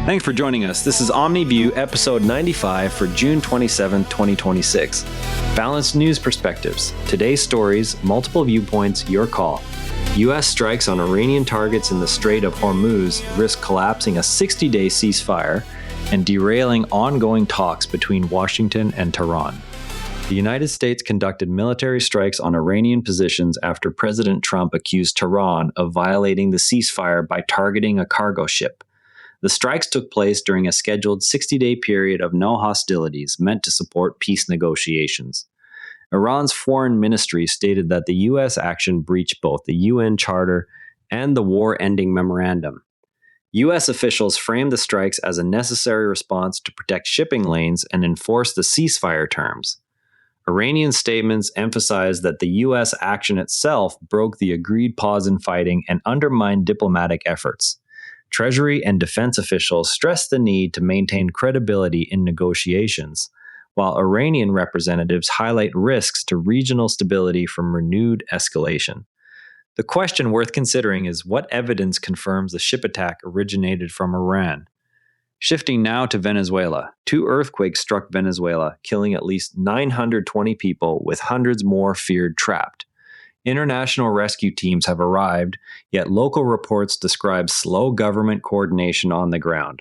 Thanks for joining us. This is Omni View, episode 95 for June 27, 2026. Balanced news perspectives. Today's stories, multiple viewpoints, your call. U.S. strikes on Iranian targets in the Strait of Hormuz risk collapsing a 60-day ceasefire and derailing ongoing talks between Washington and Tehran. The United States conducted military strikes on Iranian positions after President Trump accused Tehran of violating the ceasefire by targeting a cargo ship. The strikes took place during a scheduled 60-day period of no hostilities meant to support peace negotiations. Iran's foreign ministry stated that the U.S. action breached both the UN Charter and the war-ending memorandum. U.S. officials framed the strikes as a necessary response to protect shipping lanes and enforce the ceasefire terms. Iranian statements emphasized that the U.S. action itself broke the agreed pause in fighting and undermined diplomatic efforts. Treasury and defense officials stressed the need to maintain credibility in negotiations, while Iranian representatives highlight risks to regional stability from renewed escalation. The question worth considering is what evidence confirms the ship attack originated from Iran. Shifting now to Venezuela, 2 earthquakes struck Venezuela, killing at least 920 people, with hundreds more feared trapped. International rescue teams have arrived, yet local reports describe slow government coordination on the ground.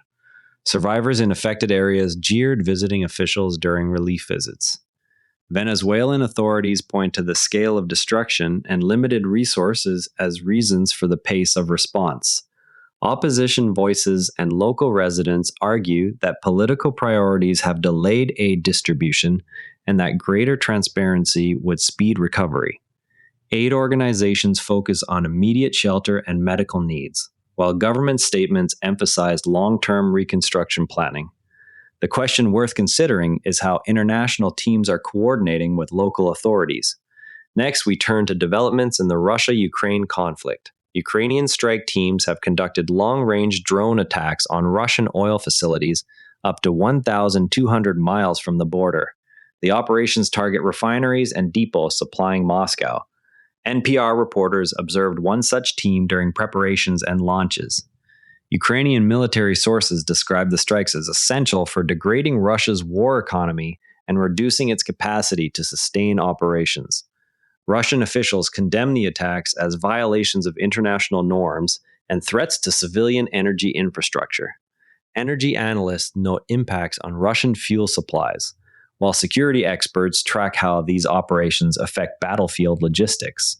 Survivors in affected areas jeered visiting officials during relief visits. Venezuelan authorities point to the scale of destruction and limited resources as reasons for the pace of response. Opposition voices and local residents argue that political priorities have delayed aid distribution and that greater transparency would speed recovery. Aid organizations focus on immediate shelter and medical needs, while government statements emphasized long-term reconstruction planning. The question worth considering is how international teams are coordinating with local authorities. Next, we turn to developments in the Russia-Ukraine conflict. Ukrainian strike teams have conducted long-range drone attacks on Russian oil facilities up to 1,200 miles from the border. The operations target refineries and depots supplying Moscow. NPR reporters observed one such team during preparations and launches. Ukrainian military sources described the strikes as essential for degrading Russia's war economy and reducing its capacity to sustain operations. Russian officials condemned the attacks as violations of international norms and threats to civilian energy infrastructure. Energy analysts note impacts on Russian fuel supplies, while security experts track how these operations affect battlefield logistics.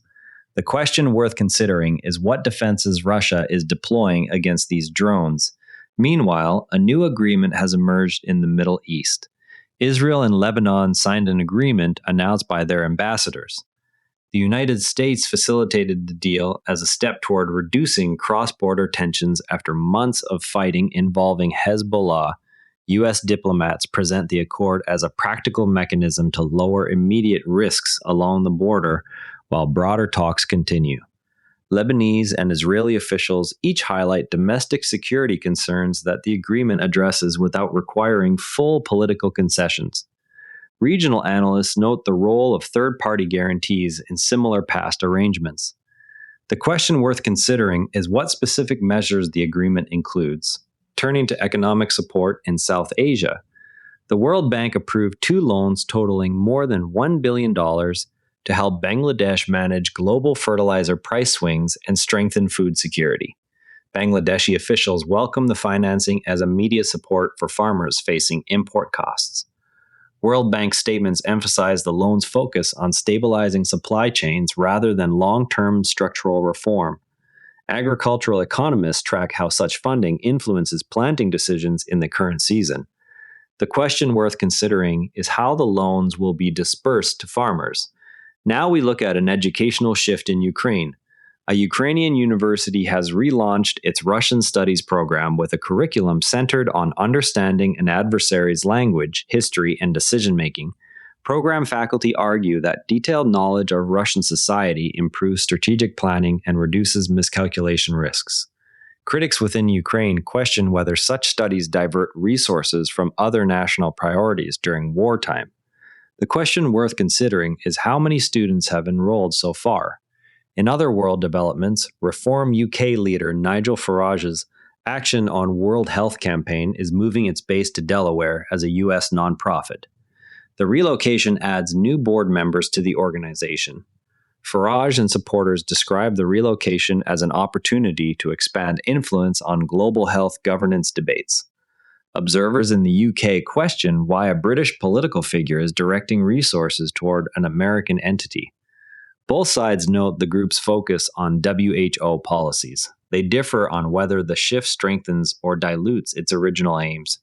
The question worth considering is what defenses Russia is deploying against these drones. Meanwhile, a new agreement has emerged in the Middle East. Israel and Lebanon signed an agreement announced by their ambassadors. The United States facilitated the deal as a step toward reducing cross-border tensions after months of fighting involving Hezbollah. U.S. diplomats present the accord as a practical mechanism to lower immediate risks along the border while broader talks continue. Lebanese and Israeli officials each highlight domestic security concerns that the agreement addresses without requiring full political concessions. Regional analysts note the role of third-party guarantees in similar past arrangements. The question worth considering is what specific measures the agreement includes. Turning to economic support in South Asia, the World Bank approved 2 loans totaling more than $1 billion to help Bangladesh manage global fertilizer price swings and strengthen food security. Bangladeshi officials welcome the financing as immediate support for farmers facing import costs. World Bank statements emphasize the loan's focus on stabilizing supply chains rather than long-term structural reform. Agricultural economists track how such funding influences planting decisions in the current season. The question worth considering is how the loans will be dispersed to farmers. Now we look at an educational shift in Ukraine. A Ukrainian university has relaunched its Russian studies program with a curriculum centered on understanding an adversary's language, history, and decision-making. Program faculty argue that detailed knowledge of Russian society improves strategic planning and reduces miscalculation risks. Critics within Ukraine question whether such studies divert resources from other national priorities during wartime. The question worth considering is how many students have enrolled so far. In other world developments, Reform UK leader Nigel Farage's Action on World Health Campaign is moving its base to Delaware as a U.S. nonprofit. The relocation adds new board members to the organization. Farage and supporters describe the relocation as an opportunity to expand influence on global health governance debates. Observers in the UK question why a British political figure is directing resources toward an American entity. Both sides note the group's focus on WHO policies. They differ on whether the shift strengthens or dilutes its original aims.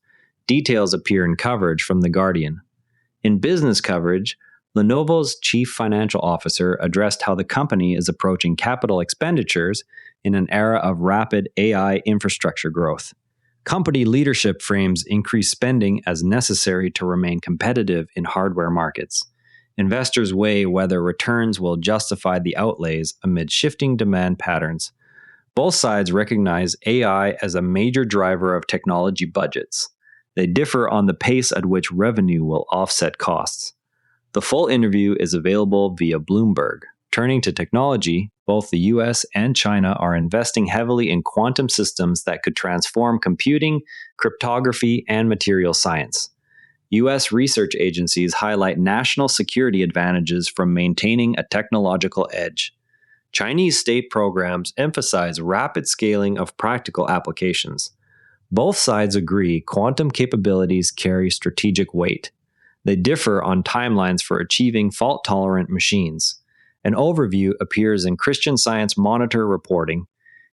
Details appear in coverage from The Guardian. In business coverage, Lenovo's chief financial officer addressed how the company is approaching capital expenditures in an era of rapid AI infrastructure growth. Company leadership frames increased spending as necessary to remain competitive in hardware markets. Investors weigh whether returns will justify the outlays amid shifting demand patterns. Both sides recognize AI as a major driver of technology budgets. They differ on the pace at which revenue will offset costs. The full interview is available via Bloomberg. Turning to technology, both the US and China are investing heavily in quantum systems that could transform computing, cryptography, and material science. US research agencies highlight national security advantages from maintaining a technological edge. Chinese state programs emphasize rapid scaling of practical applications. Both sides agree quantum capabilities carry strategic weight. They differ on timelines for achieving fault-tolerant machines. An overview appears in Christian Science Monitor reporting.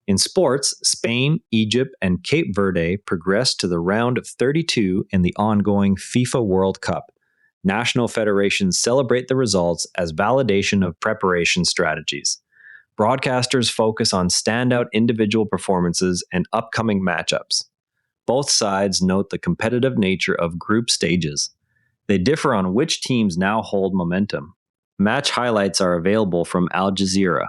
In sports, Spain, Egypt, and Cape Verde progressed to the round of 32 in the ongoing FIFA World Cup. National federations celebrate the results as validation of preparation strategies. Broadcasters focus on standout individual performances and upcoming matchups. Both sides note the competitive nature of group stages. They differ on which teams now hold momentum. Match highlights are available from Al Jazeera.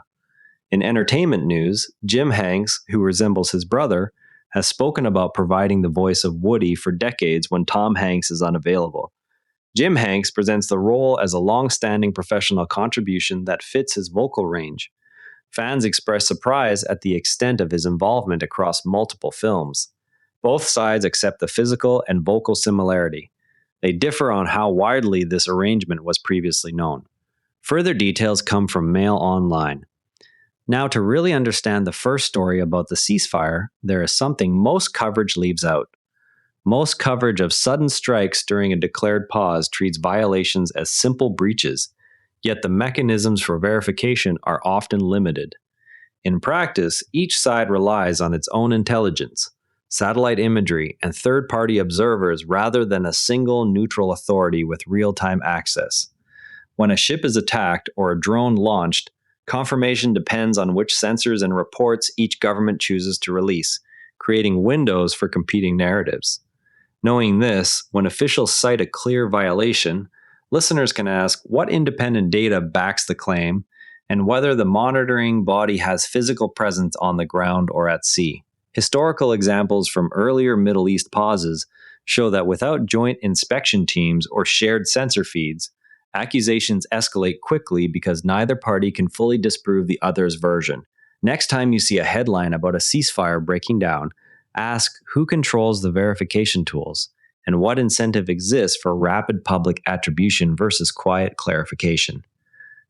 In entertainment news, Jim Hanks, who resembles his brother, has spoken about providing the voice of Woody for decades when Tom Hanks is unavailable. Jim Hanks presents the role as a long-standing professional contribution that fits his vocal range. Fans express surprise at the extent of his involvement across multiple films. Both sides accept the physical and vocal similarity. They differ on how widely this arrangement was previously known. Further details come from Mail Online. Now, to really understand the first story about the ceasefire, there is something most coverage leaves out. Most coverage of sudden strikes during a declared pause treats violations as simple breaches, yet the mechanisms for verification are often limited. In practice, each side relies on its own intelligence, satellite imagery, and third-party observers rather than a single neutral authority with real-time access. When a ship is attacked or a drone launched, confirmation depends on which sensors and reports each government chooses to release, creating windows for competing narratives. Knowing this, when officials cite a clear violation, listeners can ask what independent data backs the claim and whether the monitoring body has physical presence on the ground or at sea. Historical examples from earlier Middle East pauses show that without joint inspection teams or shared sensor feeds, accusations escalate quickly because neither party can fully disprove the other's version. Next time you see a headline about a ceasefire breaking down, ask who controls the verification tools and what incentive exists for rapid public attribution versus quiet clarification.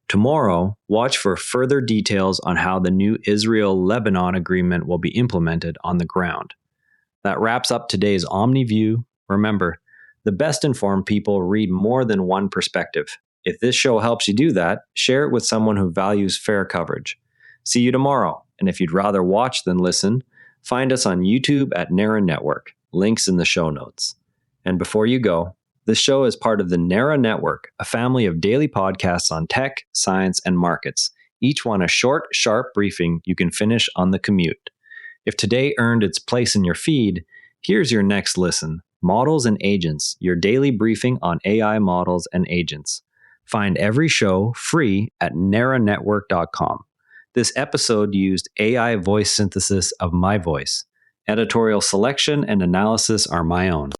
Tomorrow, watch for further details on how the new Israel-Lebanon agreement will be implemented on the ground. That wraps up today's Omni View. Remember, the best informed people read more than one perspective. If this show helps you do that, share it with someone who values fair coverage. See you tomorrow, and if you'd rather watch than listen, find us on YouTube at Nara Network. Links in the show notes. And before you go, this show is part of the Nara Network, a family of daily podcasts on tech, science, and markets, each one a short, sharp briefing you can finish on the commute. If today earned its place in your feed, here's your next listen. Models and Agents, your daily briefing on AI models and agents. Find every show free at naranetwork.com. This episode used AI voice synthesis of my voice. Editorial selection and analysis are my own.